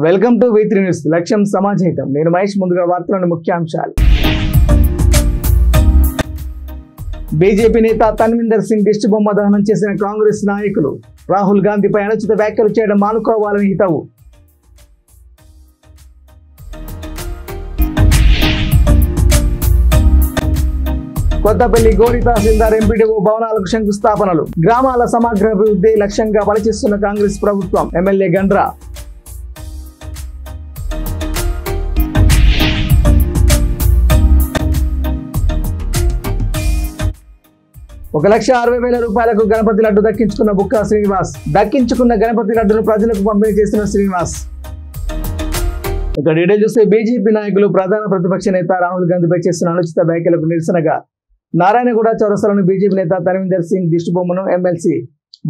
Welcome to V3 news. లక్ష్యం సమాజహితం. నేను మహేష్. ముందుగా వార్తలోని ముఖ్యాంశాలు. బీజేపీ నేత తన్విందర్ సింగ్ దిష్టి బొమ్మ దహనం చేసిన కాంగ్రెస్ నాయకులు రాహుల్ గాంధీపై అనుచిత వ్యాఖ్యలు చేయడం మానుకోవాలని హితవు. కొత్తపల్లి గోరి తహసీల్దార్ ఎంపీడీఓ భవనాలకు శంకుస్థాపనలు. గ్రామాల సమగ్ర అభివృద్ధి లక్ష్యంగా పనిచేస్తున్న కాంగ్రెస్ ప్రభుత్వం. ఎమ్మెల్యే గండ్రా. ₹1,60,000 గణపతి లడ్డు దక్కించుకున్న బుక్కా శ్రీనివాస్. దక్కించుకున్న గణపతి లడ్డును ప్రజలకు పంపిణీ చేసిన శ్రీనివాస్. ఇక డీటెయిల్ చూస్తే బీజేపీ నాయకులు ప్రధాన ప్రతిపక్ష నేత రాహుల్ గాంధీపై చేస్తున్న అనుచిత వ్యాఖ్యలకు నిరసనగా నారాయణగూడ చౌరస్తాలోని బీజేపీ నేత తన్విందర్ సింగ్ దిష్టి బొమ్మను ఎమ్మెల్సీ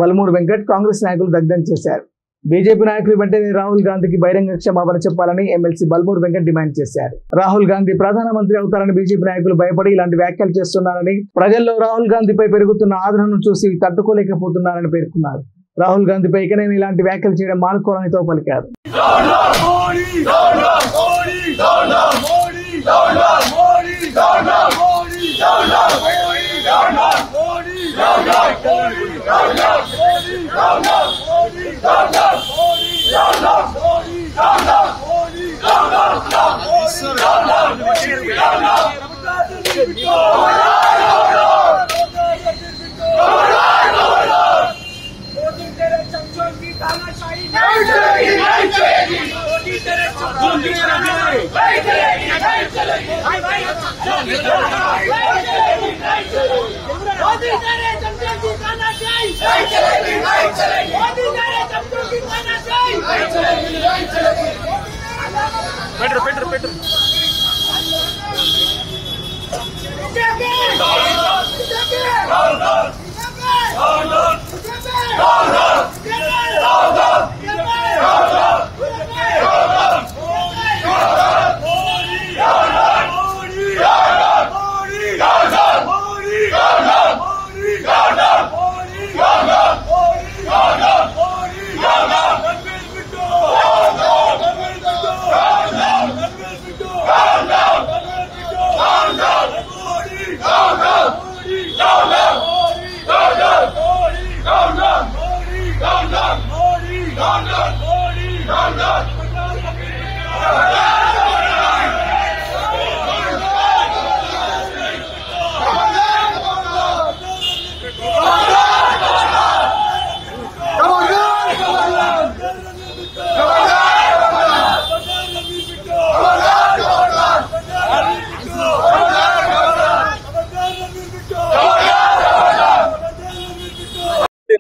బల్మూర్ వెంకట్ కాంగ్రెస్ నాయకులు దగ్ధం చేశారు. బీజేపీ నాయకులు వెంటనే రాహుల్ గాంధీకి బహిరంగ క్షమాపణ చెప్పాలని ఎమ్మెల్సీ బల్మూర్ వెంకట్ డిమాండ్ చేశారు. రాహుల్ గాంధీ ప్రధానమంత్రి అవుతారని బీజేపీ నాయకులు భయపడి ఇలాంటి వ్యాఖ్యలు చేస్తున్నారని, ప్రజల్లో రాహుల్ గాంధీపై పెరుగుతున్న ఆదరణను చూసి తట్టుకోలేకపోతున్నారని పేర్కొన్నారు. రాహుల్ గాంధీపై ఇకనైనా ఇలాంటి వ్యాఖ్యలు చేయడం మానుకోవాలని తో పలికారు.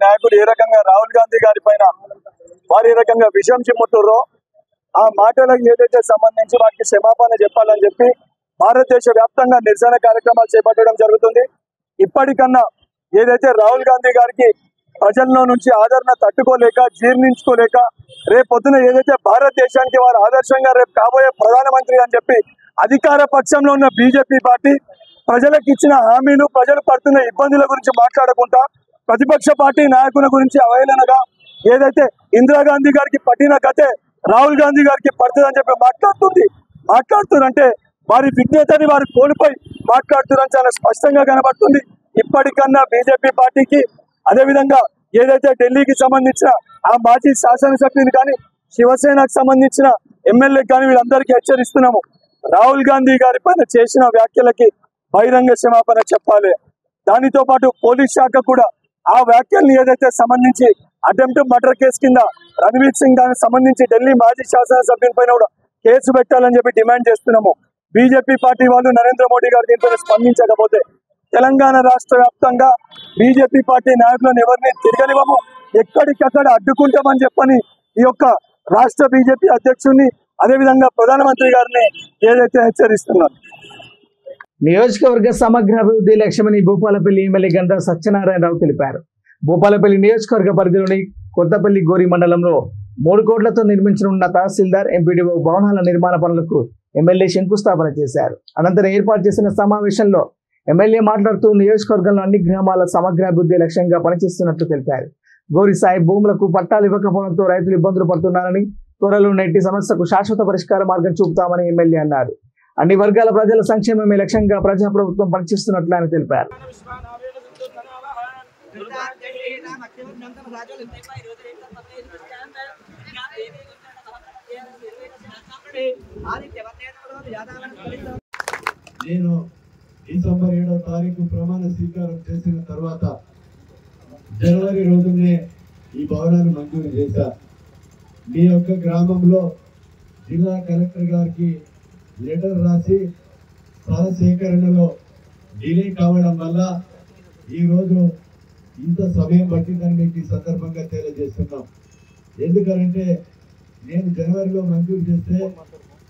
నాయకులు ఏ రకంగా రాహుల్ గాంధీ గారి పైన వారు ఏ రకంగా విషయం చిమ్ముతుర్రో ఆ మాటలకు ఏదైతే సంబంధించి వారికి క్షమాపణ చెప్పాలని చెప్పి భారతదేశ వ్యాప్తంగా నిరసన కార్యక్రమాలు చేపట్టడం జరుగుతుంది. ఇప్పటికన్నా ఏదైతే రాహుల్ గాంధీ గారికి ప్రజల్లో నుంచి ఆదరణ తట్టుకోలేక జీర్ణించుకోలేక రేపొద్దున ఏదైతే భారతదేశానికి వారు ఆదర్శంగా రేపు కాబోయే ప్రధానమంత్రి అని చెప్పి అధికార పక్షంలో ఉన్న బీజేపీ పార్టీ ప్రజలకు ఇచ్చిన హామీలు, ప్రజలు పడుతున్న ఇబ్బందుల గురించి మాట్లాడకుండా ప్రతిపక్ష పార్టీ నాయకుల గురించి అవహేళనగా ఏదైతే ఇందిరాగాంధీ గారికి పట్టిన గతే రాహుల్ గాంధీ గారికి పడుతుందని చెప్పి మాట్లాడుతున్నారంటే వారి విజ్ఞతని వారు కోల్పోయి మాట్లాడుతున్నారని చాలా స్పష్టంగా కనబడుతుంది. ఇప్పటికన్నా బీజేపీ పార్టీకి అదేవిధంగా ఏదైతే ఢిల్లీకి సంబంధించిన ఆ మాజీ శాసనసభ్యుని కానీ శివసేనకు సంబంధించిన ఎమ్మెల్యే కానీ వీళ్ళందరికీ హెచ్చరిస్తున్నాము. రాహుల్ గాంధీ గారి పైన చేసిన వ్యాఖ్యలకి బహిరంగ క్షమాపణ చెప్పాలి. దానితో పాటు పోలీస్ శాఖ కూడా ఆ వ్యాఖ్యల్ని ఏదైతే సంబంధించి అటెంప్ట్ మర్డర్ కేసు కింద రణవీర్ సింగ్ దానికి సంబంధించి ఢిల్లీ మాజీ శాసనసభ్యుని పైన కూడా కేసు పెట్టాలని చెప్పి డిమాండ్ చేస్తున్నాము. బీజేపీ పార్టీ వాళ్ళు నరేంద్ర మోడీ గారు దీనిపైన స్పందించకపోతే తెలంగాణ రాష్ట్ర వ్యాప్తంగా బీజేపీ పార్టీ నాయకులను ఎవరిని తిరగనివ్వము, ఎక్కడికక్కడ అడ్డుకుంటామని చెప్పని ఈ యొక్క రాష్ట్ర బీజేపీ అధ్యక్షుడిని అదేవిధంగా ప్రధానమంత్రి గారిని ఏదైతే హెచ్చరిస్తున్నారు. నియోజకవర్గ సమగ్ర అభివృద్ధి లక్ష్యమని భూపాలపల్లి ఎమ్మెల్యే గండ్రా సత్యనారాయణరావు తెలిపారు. భూపాలపల్లి నియోజకవర్గ పరిధిలోని కొత్తపల్లి గోరి మండలంలో 3 కోట్లతో నిర్మించనున్న తహసీల్దార్ ఎంపీడీఓ భవనాల నిర్మాణ పనులకు ఎమ్మెల్యే శంకుస్థాపన చేశారు. అనంతరం ఏర్పాటు చేసిన సమావేశంలో ఎమ్మెల్యే మాట్లాడుతూ నియోజకవర్గంలో అన్ని గ్రామాల సమగ్ర అభివృద్ధి లక్ష్యంగా పనిచేస్తున్నట్లు తెలిపారు. గోరి సాయి భూములకు పట్టాలు ఇవ్వకపోవడంతో రైతులు ఇబ్బందులు పడుతున్నారని, త్వరలో నెట్టి సమస్యకు శాశ్వత పరిష్కార మార్గం చూపుతామని ఎమ్మెల్యే అన్నారు. అన్ని వర్గాల ప్రజల సంక్షేమమే లక్ష్యంగా ప్రజాప్రభుత్వం పనిచేస్తున్నట్లు ఆయన తెలిపారు. నేను డిసెంబర్ 7వ తారీఖు ప్రమాణ స్వీకారం చేసిన తర్వాత జనవరి రోజునే ఈ భవనాన్ని మంజూరు చేశా. మీ యొక్క గ్రామంలో జిల్లా కలెక్టర్ గారికి లెటర్ రాసి స్థల సేకరణలో డిలే కావడం వల్ల ఈరోజు ఇంత సమయం పట్టిందని మీకు ఈ సందర్భంగా తెలియజేస్తున్నాం. ఎందుకంటే నేను జనవరిలో మంజూరు చేస్తే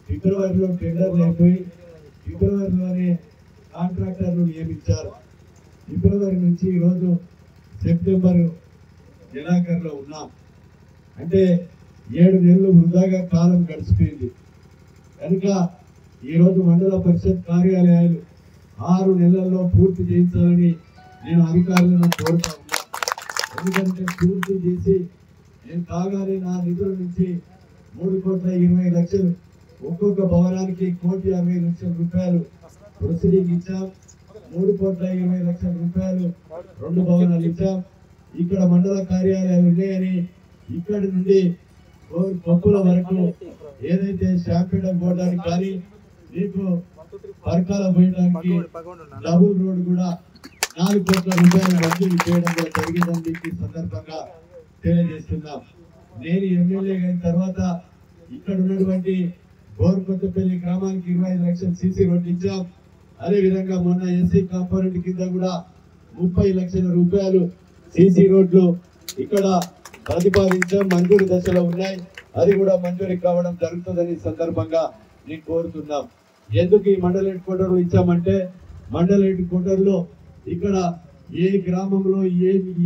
ఫిబ్రవరిలో టెండర్లు అయిపోయి ఫిబ్రవరిలోనే కాంట్రాక్టర్లు నియమించారు. ఫిబ్రవరి నుంచి ఈరోజు సెప్టెంబర్ నెలాఖరులో ఉన్నాం. అంటే 7 నెలలు వృధాగా కాలం గడిచిపోయింది. కనుక ఈరోజు మండల పరిషత్ కార్యాలయాలు 6 నెలల్లో పూర్తి చేయించాలని నేను అధికారులను కోరుతా ఉన్నా. ఎందుకంటే పూర్తి చేసి నేను కాగానే నా నిధుల నుంచి 3,20,00,000 ఒక్కొక్క భవనానికి 1,50,00,000 రూపాయలు ప్రొసీడింగ్ ఇచ్చాం. 3,20,00,000 రూపాయలు 2 భవనాలు ఇచ్చాం. ఇక్కడ మండల కార్యాలయాలు ఉన్నాయని ఇక్కడి నుండి పప్పుల వరకు ఏదైతే షాంపేట పోవడానికి కానీ మీకు పరకాల పోయడానికి డబుల్ రోడ్ కూడా 4 కోట్ల రూపాయలు మంజూరు చేయడం కూడా జరిగిందని మీకు ఈ సందర్భంగా తెలియజేస్తున్నాం. నేను ఎమ్మెల్యే అయిన తర్వాత ఇక్కడ ఉన్నటువంటి గోరుకొత్తపల్లి గ్రామానికి 25 లక్షల సీసీ రోడ్లు ఇచ్చాం. అదేవిధంగా మొన్న ఎస్సీ కాంపోనెంట్ కింద కూడా 30 లక్షల రూపాయలు సీసీ రోడ్లు ఇక్కడ ప్రతిపాదించాం, మంజూరు దశలో ఉన్నాయి. అది కూడా మంజూరు కావడం జరుగుతుందని సందర్భంగా నేను కోరుతున్నాం. ఎందుకు ఈ మండల హెడ్ క్వార్టర్లు ఇచ్చామంటే మండల హెడ్ క్వార్టర్లో ఇక్కడ ఏ గ్రామంలో ఈ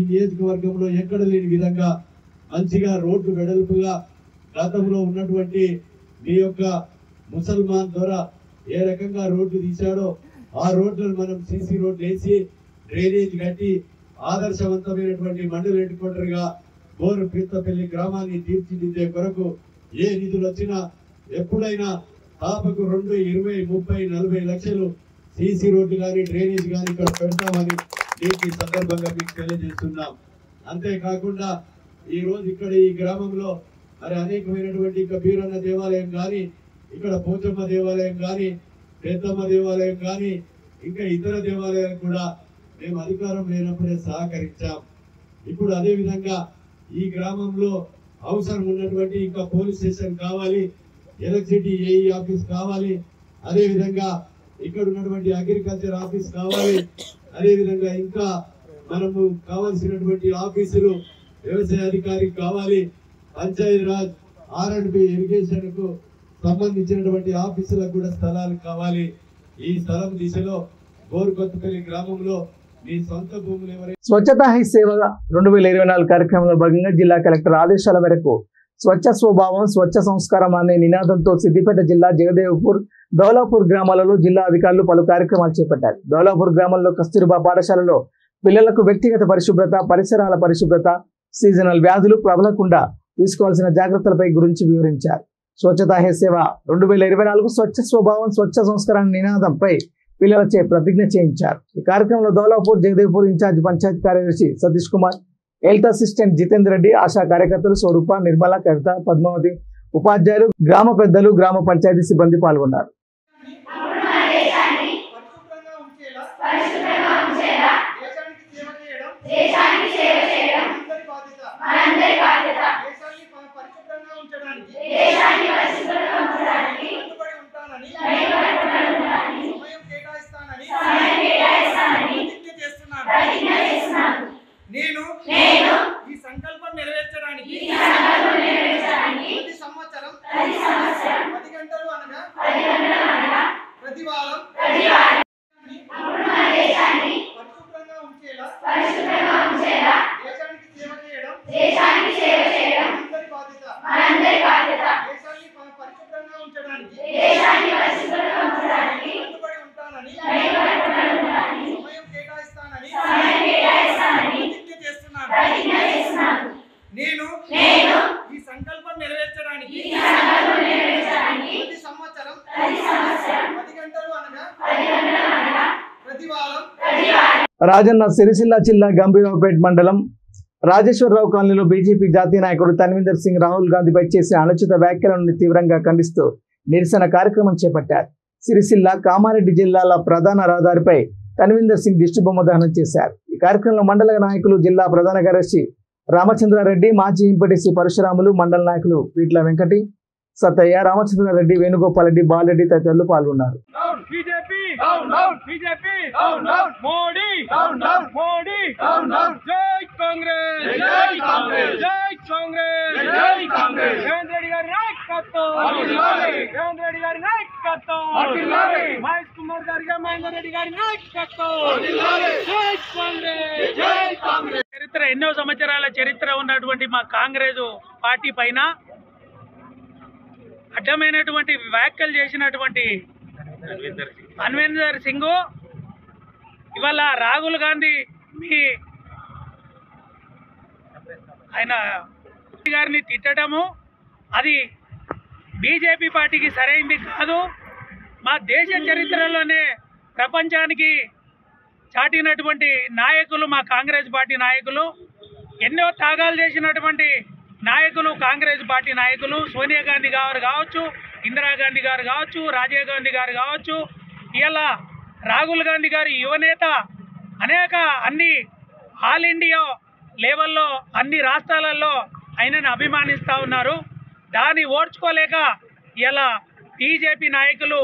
నియోజకవర్గంలో ఎక్కడ లేని విధంగా మంచిగా రోడ్లు వెడల్పుగా గతంలో ఉన్నటువంటి మీ యొక్క ముసల్మాన్ ద్వారా ఏ రకంగా రోడ్లు తీశాడో ఆ రోడ్లను మనం సీసీ రోడ్లు వేసి డ్రైనేజ్ కట్టి ఆదర్శవంతమైనటువంటి మండల హెడ్ క్వార్టర్ గా గోరుకొత్తపల్లి గ్రామాన్ని తీర్చిదిద్దే కొరకు ఏ నిధులు వచ్చినా ఎప్పుడైనా తాపకు 2, 20, 30, 40 లక్షలు సీసీ రోడ్లు కానీ డ్రైనేజ్ కానీ ఇక్కడ పెడతామని ఈ సందర్భంగా మీకు తెలియజేస్తున్నాం. అంతేకాకుండా ఈ రోజు ఇక్కడ ఈ గ్రామంలో మరి అనేకమైనటువంటి ఇంకా బీరన్న దేవాలయం కానీ ఇక్కడ పోచమ్మ దేవాలయం కానీ పెద్దమ్మ దేవాలయం కానీ ఇంకా ఇతర దేవాలయాలు కూడా మేము అధికారం లేనప్పుడే సహకరించాం. ఇప్పుడు అదే విధంగా ఈ గ్రామంలో అవసరం ఉన్నటువంటి ఇంకా పోలీస్ స్టేషన్ కావాలి, ఎలక్ట్రిసిటీ ఏఈ ఆఫీస్ కావాలి, అదే విధంగా ఇక్కడ ఉన్నటువంటి అగ్రికల్చర్ ఆఫీస్ కావాలి, అదే విధంగా ఇంకా మనము కావాల్సినటువంటి ఆఫీసులు వ్యవసాయ అధికారి కావాలి, పంచాయతీరాజ్ R&B ఇరిగేషన్ కు సంబంధించినటువంటి ఆఫీసులకు కూడా స్థలాలు కావాలి. ఈ స్థలం దిశలో గోరుకొత్తపల్లి గ్రామంలో మీ సొంత భూములు ఎవరైనా స్వచ్ఛతా హై సేవ 2024 కార్యక్రమంలో భాగంగా జిల్లా కలెక్టర్ ఆదేశాల మేరకు స్వచ్ఛ స్వభావం స్వచ్ఛ సంస్కారం అనే నినాదంతో సిద్దిపేట జిల్లా జగదేవ్పూర్, దౌలాపూర్ గ్రామాలలో జిల్లా అధికారులు పలు కార్యక్రమాలు చేపట్టారు. దౌలాపూర్ గ్రామంలో కస్తూర్బా పాఠశాలలో పిల్లలకు వ్యక్తిగత పరిశుభ్రత, పరిసరాల పరిశుభ్రత, సీజనల్ వ్యాధులు ప్రబలకుండా తీసుకోవాల్సిన జాగ్రత్తలపై గురించి వివరించారు. స్వచ్ఛతా హై సేవ 2024 స్వచ్ఛ స్వభావం స్వచ్ఛ సంస్కారం నినాదంపై పిల్లలచే ప్రతిజ్ఞ చేయించారు. ఈ కార్యక్రమంలో దౌలాపూర్ జగదేవ్పూర్ ఇన్ఛార్జ్ పంచాయతీ కార్యదర్శి సతీష్ కుమార్, హెల్త్ అసిస్టెంట్ జితేందర్ రెడ్డి, ఆశా కార్యకర్తలు స్వరూప, నిర్మల, కవిత, పద్మావతి, ఉపాధ్యాయులు, గ్రామ పెద్దలు, గ్రామ పంచాయతీ సిబ్బంది పాల్గొన్నారు. నేను ఈ సంకల్పం నెరవేర్చడానికి ప్రతి సంవత్సరం 10 గంటలు అనగా ప్రతి వారం పరిశుభ్రంగా ఉంచేలా దేశానికి సేవ చేయడం మనందరి బాధ్యత. దేశాన్ని పరిశుభ్రంగా ఉంచడానికి కట్టుబడి ఉంటానని సమయం కేటాయిస్తానని ప్రతిజ్ఞ చేస్తున్నాను. నేను ఈ సంకల్పం నెరవేర్చడానికి రాజన్న సిరిసిల్ల జిల్లా గంభీరావుపేట మండలం రాజేశ్వరరావు కాలనీలో బీజేపీ జాతీయ నాయకుడు తన్వీందర్ సింగ్ రాహుల్ గాంధీపై చేసిన అనుచిత వ్యాఖ్యలను తీవ్రంగా ఖండిస్తూ నిరసన కార్యక్రమం చేపట్టారు. సిరిసిల్ల కామారెడ్డి జిల్లాల ప్రధాన రహదారిపై తన్వీందర్ సింగ్ దిష్టిబొమ్మ దహనం చేశారు. ఈ కార్యక్రమంలో మండల నాయకులు, జిల్లా ప్రధాన కార్యదర్శి రామచంద్రారెడ్డి, మాజీ ఎంపీటీసీ పరశురాములు, మండల నాయకులు వీట్ల వెంకటి, సత్తయ్య, రామచంద్రారెడ్డి, వేణుగోపాల్ రెడ్డి, బాలరెడ్డి తదితరులు పాల్గొన్నారు. చరిత్ర ఎన్నో సంవత్సరాల చరిత్ర ఉన్నటువంటి మా కాంగ్రెస్ పార్టీ పైన అడ్డమైనటువంటి వ్యాఖ్యలు చేసినటువంటి తన్వీందర్ సింగ్ ఇవాళ రాహుల్ గాంధీ ఆయన గారిని తిట్టడము అది బీజేపీ పార్టీకి సరైంది కాదు. మా దేశ చరిత్రలోనే ప్రపంచానికి చాటినటువంటి నాయకులు మా కాంగ్రెస్ పార్టీ నాయకులు, ఎన్నో త్యాగాలు చేసినటువంటి నాయకులు కాంగ్రెస్ పార్టీ నాయకులు. సోనియా గాంధీ గారు కావచ్చు, ఇందిరాగాంధీ గారు కావచ్చు, రాజీవ్ గాంధీ గారు కావచ్చు, ఇలా రాహుల్ గాంధీ గారి యువనేత అన్ని ఆల్ ఇండియా లెవెల్లో అన్ని రాష్ట్రాలలో ఆయనను అభిమానిస్తూ ఉన్నారు. దాన్ని ఓర్చుకోలేక ఇలా బీజేపీ నాయకులు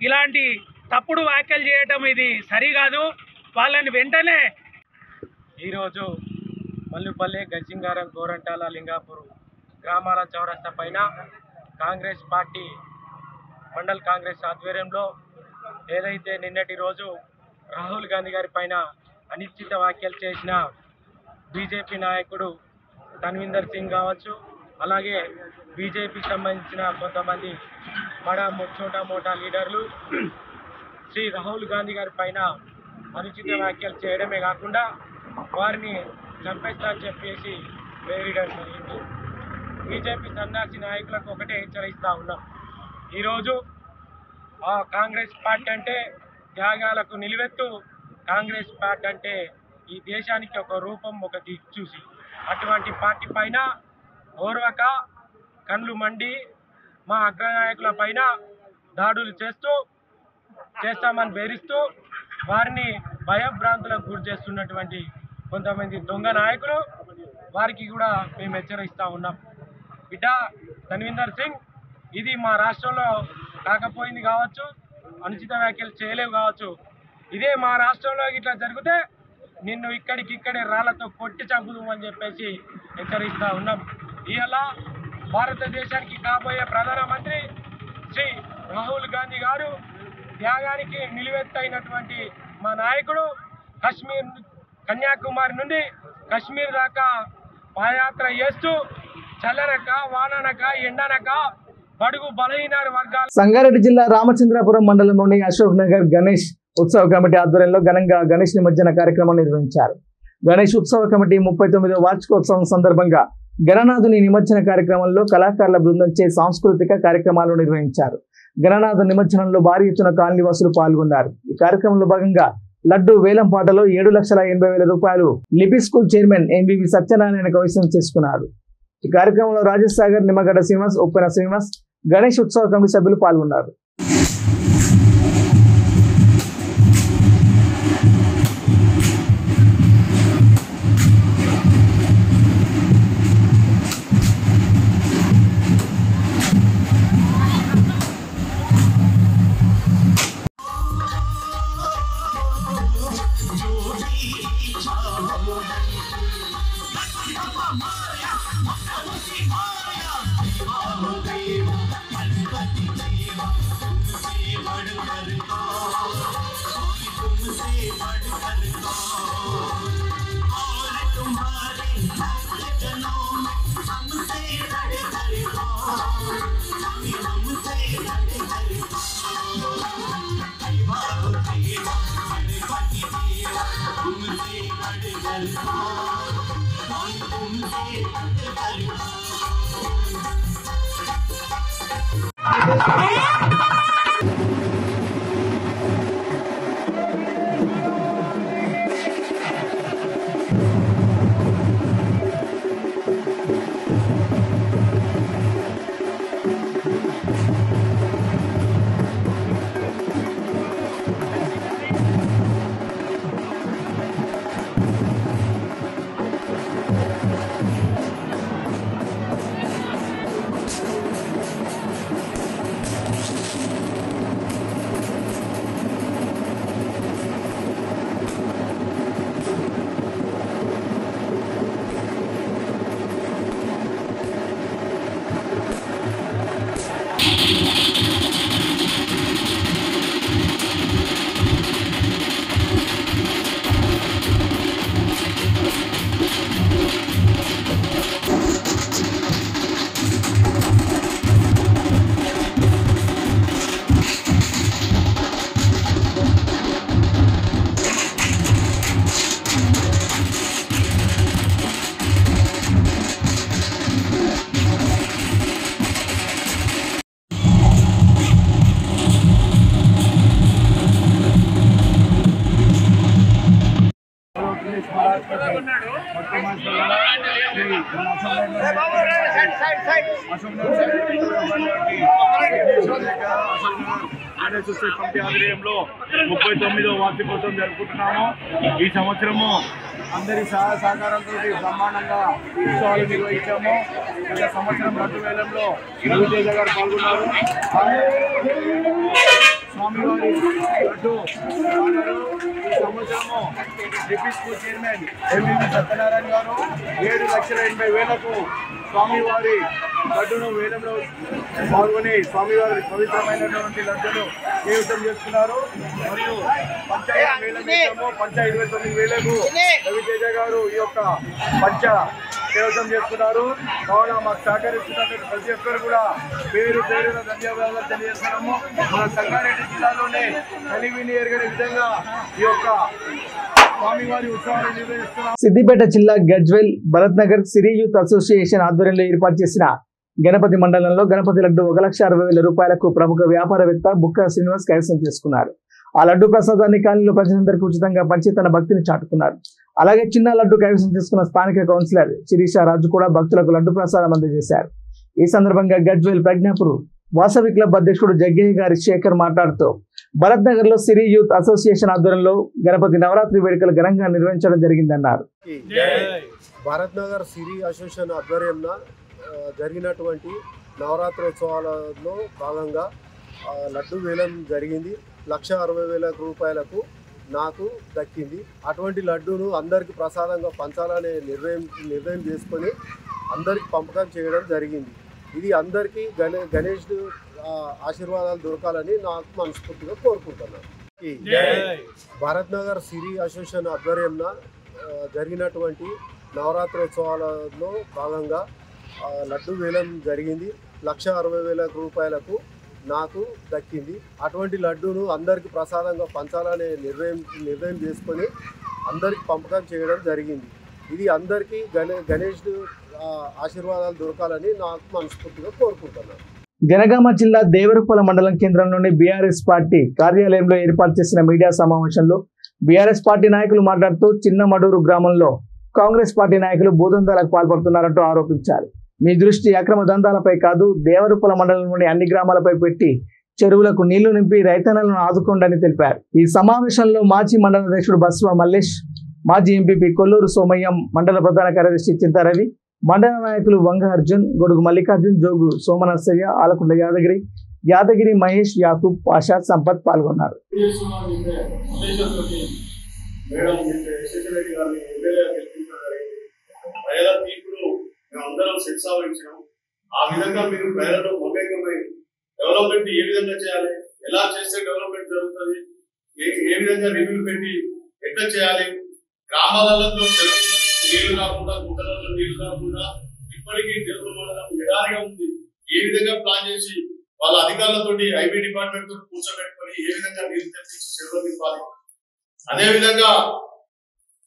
ఇలాంటి తప్పుడు వ్యాఖ్యలు చేయటం ఇది సరికాదు. వాళ్ళని వెంటనే ఈరోజు మల్లుపల్లి, గజ్జింగారం, గోరంటాల, లింగాపూర్ గ్రామాల చౌరస్తా పైన కాంగ్రెస్ పార్టీ మండల్ కాంగ్రెస్ ఆధ్వర్యంలో ఏదైతే నిన్నటి రోజు రాహుల్ గాంధీ గారి పైన అనిశ్చిత వ్యాఖ్యలు చేసిన బీజేపీ నాయకుడు తన్వీందర్ సింగ్ కావచ్చు, అలాగే బీజేపీకి సంబంధించిన కొంతమంది బడా చోటా మోటా లీడర్లు శ్రీ రాహుల్ గాంధీ గారి పైన అనుచిత వ్యాఖ్యలు చేయడమే కాకుండా వారిని చంపేస్తా అని చెప్పేసి వేయడం జరిగింది. బీజేపీ సన్యాసి నాయకులకు ఒకటే హెచ్చరిస్తూ ఉన్నాం. ఈరోజు కాంగ్రెస్ పార్టీ అంటే త్యాగాలకు నిలువెత్తు, కాంగ్రెస్ పార్టీ అంటే ఈ దేశానికి ఒక రూపం, ఒక దిక్చూసి, అటువంటి పార్టీ పైన ఓర్వక కళ్ళు మండి మా అగ్రనాయకుల పైన దాడులు చేస్తామని బెదిరిస్తూ వారిని భయభ్రాంతులకు గురి చేస్తున్నటువంటి కొంతమంది దొంగ నాయకులు, వారికి కూడా మేము హెచ్చరిస్తూ ఉన్నాం. బిడ్డ తన్వీందర్ సింగ్, ఇది మా రాష్ట్రంలో కాకపోయింది కావచ్చు, అనుచిత వ్యాఖ్యలు చేయలేవు కావచ్చు, ఇదే మా రాష్ట్రంలో ఇట్లా జరిగితే నిన్ను ఇక్కడికిక్కడే రాళ్లతో కొట్టి చంపుదామని చెప్పేసి హెచ్చరిస్తూ ఉన్నాం. ఇవాళ భారతదేశానికి కాబోయే ప్రధానమంత్రి శ్రీ రాహుల్ గాంధీ గారు త్యాగానికి నిలువెత్తైనటువంటి మా నాయకుడు కశ్మీర్, కన్యాకుమారి నుండి కశ్మీర్ దాకా పాదయాత్ర చేస్తూ చల్లనక వాననక ఎండనక బడుగు బలహీన వర్గాలు. సంగారెడ్డి జిల్లా రామచంద్రాపురం మండలంలోని అశోక్ నగర్ గణేష్ ఉత్సవ కమిటీ ఆధ్వర్యంలో ఘనంగా గణేష్ నిమజ్జన కార్యక్రమం నిర్వహించారు. గణేష్ ఉత్సవ కమిటీ 39వ వార్షికోత్సవం సందర్భంగా గణనాథుని నిమజ్జన కార్యక్రమంలో కళాకారుల బృందంచే సాంస్కృతిక కార్యక్రమాలు నిర్వహించారు. గణనాథ నిమజ్జనంలో భారీ ఎత్తున కాలనీవాసులు పాల్గొన్నారు. ఈ కార్యక్రమంలో భాగంగా లడ్డు వేలం పాటలో 7,80,000 రూపాయలు లిపి స్కూల్ చైర్మన్ ఎంబీవి సత్యనారాయణ కైవసం చేసుకున్నారు. ఈ కార్యక్రమంలో రాజేష్ సాగర్, నిమ్మగడ్డ శ్రీనివాస్, ఉప్పెన శ్రీనివాస్, గణేష్ ఉత్సవ కమిటీ సభ్యులు పాల్గొన్నారు. కమిటీ ఆధ్వర్యంలో 39వ వార్షికోత్సవం జరుపుకుంటున్నాము. ఈ సంవత్సరము అందరి సహకారంతో బ్రహ్మాండంగా ఉత్సవాలు నిర్వహించాము. గత సంవత్సరం లడ్డు వేలంలో రవితేజ గారు పాల్గొన్నారు. స్వామివారి లడ్డు ఈ సంవత్సరము deputy school chairman MVV Satyanarayana గారు 7,80,000కు స్వామివారి లడ్డును వేలంలో పాల్గొని స్వామివారి పవిత్రమైనటువంటి లడ్డును జీవితం చేస్తున్నారు. మరియు పంచాయతీ వేలం చేసాము. 29,000కు రవితేజ గారు ఈ యొక్క సేవతం చేస్తున్నారు. కావున మాకు సహకరిస్తున్నటువంటి ప్రతి ఒక్కరు కూడా పేరు పేరున ధన్యవాదాలు తెలియజేస్తున్నాము. మన సంగారెడ్డి జిల్లాలోనే కలివిని ఎరగని విధంగా ఈ యొక్క స్వామివారి ఉత్సవాలు నిర్వహిస్తున్నాము. సిద్దిపేట జిల్లా గజ్వేల్ భరత్ నగర్ సిరి యూత్ అసోసియేషన్ ఆధ్వర్యంలో ఏర్పాటు చేసిన గణపతి మండలంలో గణపతి లడ్డు 1,60,000 రూపాయలకు ప్రముఖ వ్యాపారవేత్త బుక్కా శ్రీనివాస్ కైవసం చేసుకున్నారు. ఆ లడ్డు ప్రసాదాన్ని కాలనీలో ప్రజలందరికీ ఉచితంగా పంచి తన భక్తిని చాటుకున్నారు. అలాగే చిన్న లడ్డు కైవసం చేసుకున్న స్థానిక కౌన్సిలర్ శిరీష రాజు కూడా భక్తులకు లడ్డు ప్రసాదం అందజేశారు. ఈ సందర్భంగా గజ్వేల్ ప్రజ్ఞాపూర్ వాసవి క్లబ్ అధ్యక్షుడు జగ్గయ్య గారి శేఖర్ మాట్లాడుతూ భరత్ నగర్ లో సిరి యూత్ అసోసియేషన్ ఆధ్వర్యంలో గణపతి నవరాత్రి వేడుకలు ఘనంగా నిర్వహించడం జరిగిందన్నారు. భరత్ నగర్ సిరి అసోసియేషన్ ఆధ్వర్యంలో జరిగినటువంటి నవరాత్రోత్సవాలలో భాగంగా లడ్డు వేలం జరిగింది. 1,60,000 రూపాయలకు నాకు దక్కింది. అటువంటి లడ్డూను అందరికి ప్రసాదంగా పంచాలనే నిర్ణయం చేసుకొని అందరికి పంపకం చేయడం జరిగింది. ఇది అందరికీ గణేష్ ఆశీర్వాదాలు దొరకాలని నాకు మనస్ఫూర్తిగా కోరుకుంటున్నాను. భరత్ నగర్ సిరి అసోసియేషన్ ఆధ్వర్యంలో జరిగినటువంటి నవరాత్రోత్సవాలలో భాగంగా లడ్డు వేలం జరిగింది. 1,60,000 రూపాయలకు నాకు దక్కింది. అటువంటి లడ్డూను అందరికి ప్రసాదంగా పంచాలనే నిర్ణయం చేసుకొని అందరికి పంపకం చేయడం జరిగింది. ఇది అందరికీ గణేష్ ఆశీర్వాదాలు దొరకాలని నాకు మనస్ఫూర్తిగా కోరుకుంటున్నాను. జనగామ జిల్లా దేవరపల్లి మండలం కేంద్రంలోని బీఆర్ఎస్ పార్టీ కార్యాలయంలో ఏర్పాటు చేసిన మీడియా సమావేశంలో బీఆర్ఎస్ పార్టీ నాయకులు మాట్లాడుతూ చిన్న మడూరు గ్రామంలో కాంగ్రెస్ పార్టీ నాయకులు భూదందాలకు పాల్పడుతున్నారంటూ ఆరోపించారు. మీ దృష్టి అక్రమ దందాలపై కాదు, దేవరపల్లి మండలంలోని అన్ని గ్రామాలపై పెట్టి చెరువులకు నీళ్లు నింపి రైతన్నలను ఆదుకోండి తెలిపారు. ఈ సమావేశంలో మాజీ మండల అధ్యక్షుడు బస్వ మల్లేష్, మాజీ ఎంపీపీ కొల్లూరు సోమయ్యం, మండల ప్రధాన కార్యదర్శి చింతారవి, మండల నాయకులు వంగ అర్జున్, గొడుగు మల్లికార్జున్, జోగు సోమనర్సయ్య, ఆలకుండ యాదగిరి మహేష్, యాకూబ్, పాషా, సంపత్ పాల్గొన్నారు. అందరం శిక్షావహించాం. ఆ విధంగా మీరు ప్రజలలో మమేకమై డెవలప్మెంట్ ఏ విధంగా చేయాలి, ఎలా చేస్తే డెవలప్మెంట్ జరుగుతుంది, ఏ విధంగా రివ్యూ పెట్టి ఎట్లా చేయాలి, గ్రామాలలో నీళ్లు కాకుండా గుట్టలలో నీళ్లు కాకుండా ఇప్పటికీ ఎడారిగా ఉంది, ఏ విధంగా ప్లాన్ చేసి వాళ్ళ అధికారులతోటి ఐబీ డిపార్ట్మెంట్ తో కూర్చోబెట్టుకొని ఏ విధంగా నీళ్లు తెప్పించి చెరువులు నింపాలి, అదే విధంగా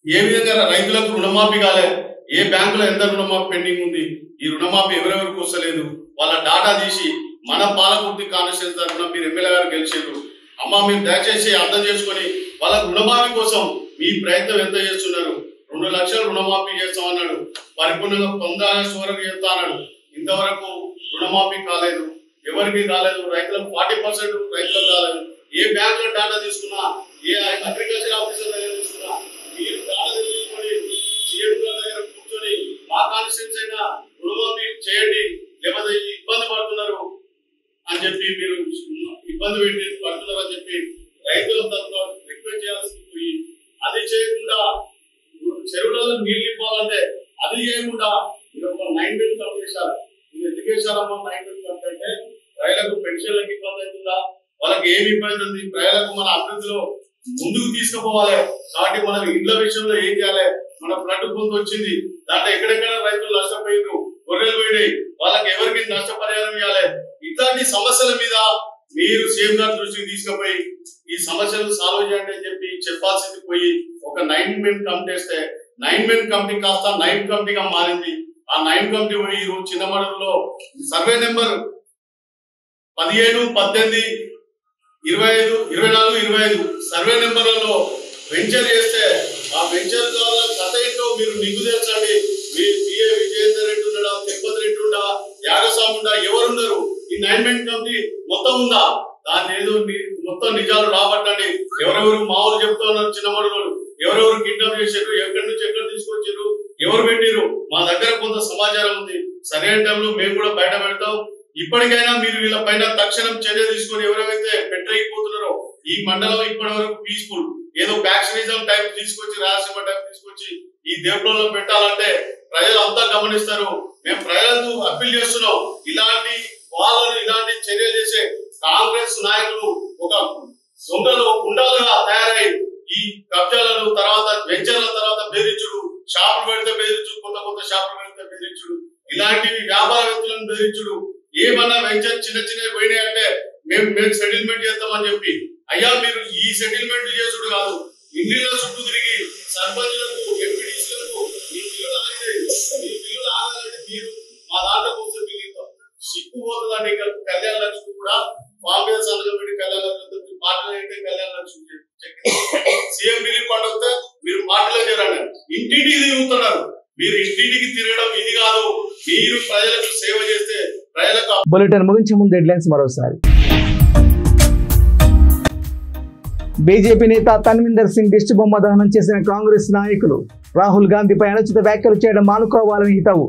ఏ విధంగా రైతులకు రుణమాఫీ కాలే, ఏ బ్యాంకులో ఎంత రుణమాఫీ పెండింగ్ ఉంది, ఈ రుణమాఫీ ఎవరెవరికి వస్తలేదు, వాళ్ళ డాటా తీసి మన పాలకుర్తి కాన్స్టిట్యూన్సీ తరఫున మీరు ఎమ్మెల్యే గారు గెలిచారు అమ్మా, మీరు దయచేసి అర్థం చేసుకొని వాళ్ళకు రుణమాఫీ కోసం మీ ప్రయత్నం ఎంత చేస్తున్నారు. 2 లక్షలు రుణమాఫీ చేస్తామన్నాడు, పరిపూర్ణంగా పొందాలని వరకు చేస్తా అన్నాడు. ఇంతవరకు రుణమాఫీ కాలేదు, ఎవరికి కాలేదు. రైతులకు 40% రైతులకు కాలేదు. ఏ బ్యాంక్ లో డాటా తీసుకున్నా, ఏ అగ్రికల్చర్ ఆఫీసర్ దగ్గర తీసుకున్నా మీరు డాటా తీసుకొని సీఎం దగ్గర కూర్చొని మా కాన్స్టిట్యూన్సీ అయినా రుణమాఫీ చేయండి, లేకపోతే ఇబ్బంది పడుతున్నారు అని చెప్పి మీరు ఇబ్బంది పెట్టి పడుతున్నారు అని చెప్పి రైతుల తరఫున రిక్వెస్ట్ చేయాల్సి పోయి, అది చేయకుండా చెరువులలో నీళ్ళు ఇవ్వాలంటే అది చేయకుండా మీరు ఒక 9 బిల్ కంప్లీట్ చేశారు. మీరు ఎందుకు చేశారమ్మా 9 బిల్ కంప్లీట్ అంటే ప్రజలకు పెన్షన్లకు ఇబ్బంది అవుతుందా, వాళ్ళకి ఏమి ఇబ్బంది ఉంది, ప్రజలకు మన అభివృద్ధిలో ముందుకు తీసుకుపోవాలి. కాబట్టి మనం ఇండ్ల విషయంలో ఏం చేయాలి, మన ఫ్లడ్ పొంది వచ్చింది, దాంట్లో ఎక్కడెక్కడ రైతులు నష్టపోయారు, గొర్రెలు పోయినాయి, వాళ్ళకి ఎవరికి నష్టపరిహారం ఇవ్వాలి. ఇట్లాంటి సమస్యల మీద మీరు సీఎం గారి దృష్టికి తీసుకుపోయి ఈ సమస్యలు సాల్వ్ చేయండి అని చెప్పి చెప్పాల్సింది పోయి ఒక 9 మెన్ కమిటీ వేస్తే 9 మెన్ కమిటీ కాస్త 9 కమిటీగా మారింది. ఆ 9 కమిటీ పోయి ఈరోజు చిన్నమడూరులో సర్వే నెంబర్ 17, 18, 25, 24, 25 సర్వే నెంబర్లలో వెంచర్ చేస్తే ఆ వెంచర్ ద్వారా గత ఏంటో మీరు నిగ్గు తెచ్చండి, బిఏ విజయేందర్ రెడ్డి ఉన్నాడా, తిరుపతి రెడ్డి ఉండా, యాగస్వామి ఉండా, ఎవరున్నారు? ఈ 9 మెన్ కమిటీ మొత్తం ఉందా? దాన్ని ఏదో మొత్తం నిజాలు రాబట్టండి. ఎవరెవరు మామూలు చెప్తా ఉన్నారు, చిన్నవాడు ఎవరెవరు కిడ్నాప్ చేశారు, ఎక్కడి నుంచి ఎక్కడ తీసుకొచ్చారు, ఎవరు పెట్టారు? మా దగ్గర కొంత సమాచారం ఉంది. సరైన టైంలో మేము కూడా బయట పెడతాం. ఇప్పటికైనా మీరు వీళ్ళ పైన తక్షణం చర్య తీసుకొని ఎవరైతే పెట్టలేకపోతున్నారో, ఈ మండలం ఇప్పటి వరకు పీస్ఫుల్, ఏదో ఫ్యాక్షనిజం టైప్ తీసుకొచ్చి, రాయలసీమ టైప్ తీసుకొచ్చి ఈ దేవుళ్ళలో పెట్టాలంటే ప్రజలు అంతా గమనిస్తారు. మేము ప్రజలకు అప్పీల్ చేస్తున్నాం, ఇలాంటి చర్యలు చేసే కాంగ్రెస్ నాయకులు ఒక దొంగలు గుండాలుగా తయారై ఈ కబ్జాలను తర్వాత వెంచర్ల తర్వాత బెదిరించుడు, షాపులు పెడితే బెదిరించుడు, కొత్త షాపులు పెడితే బెదిరించుడు, ఇలాంటి వ్యాపారవేత్తలను బెదిరించుడు. ఏమన్నా వెంచర్ చిన్న పోయినాయి అంటే మేము సెటిల్మెంట్ చేస్తామని చెప్పి, అయ్యా మీరు ఈ సెటిల్మెంట్ చేసుడు కాదు, ఇండియా చుట్టూ తిరిగి సర్పంచులకు, ఎంపీడీసీలకు మీ బిల్లులు ఆగాలంటే మీరు మా దాంట్లోకి వస్తే బిల్లు సిక్కుపోతుందండి. ఇంకా కళ్యాణ లక్ష్మి కూడా వాళ్ళ మీద సంతకం పెట్టి కళ్యాణ లక్ష్మి పాటలు అయితే Kalyana Lakshmi CM relief fund వస్తే మీరు పాటలో చేరండి. ఇంటింటికి తిరుగుతున్నారు. మీరు ఇంటింటికి తిరగడం ఇది కాదు. మీరు ప్రజలకు సేవ చేస్తే ప్రజలకు. బులెటిన్ ముగించే ముందు హెడ్లైన్స్ మరోసారి. బీజేపీ నేత తన్విందర్ సింగ్ దిష్టి బొమ్మ దహనం చేసిన కాంగ్రెస్ నాయకులు. రాహుల్ గాంధీపై అనుచిత వ్యాఖ్యలు చేయడం మానుకోవాలని హితవు.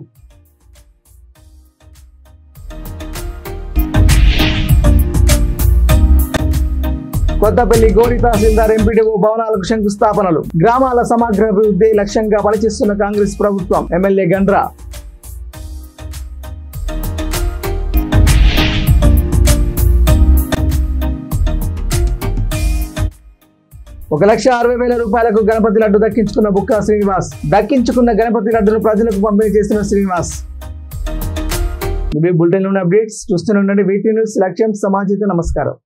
కొత్తపల్లి గోడి తహసీల్దార్ ఎంపీడీఓ భవనాలకు శంకుస్థాపనలు. గ్రామాల సమగ్ర అభివృద్ధి లక్ష్యంగా పనిచేస్తున్న కాంగ్రెస్ ప్రభుత్వం. ఎమ్మెల్యే గండ్రా. ₹1,60,000 గణపతి లడ్డు దక్కించుకున్న బుక్కా శ్రీనివాస్. దక్కించుకున్న గణపతి లడ్డును ప్రజలకు పంపిణీ చేస్తున్న శ్రీనివాస్. ఇవి బులెటిన్ లోని అప్డేట్స్. చూస్తూనే ఉండండి VT న్యూస్. లక్ష్యం సమాజం. నమస్కారం.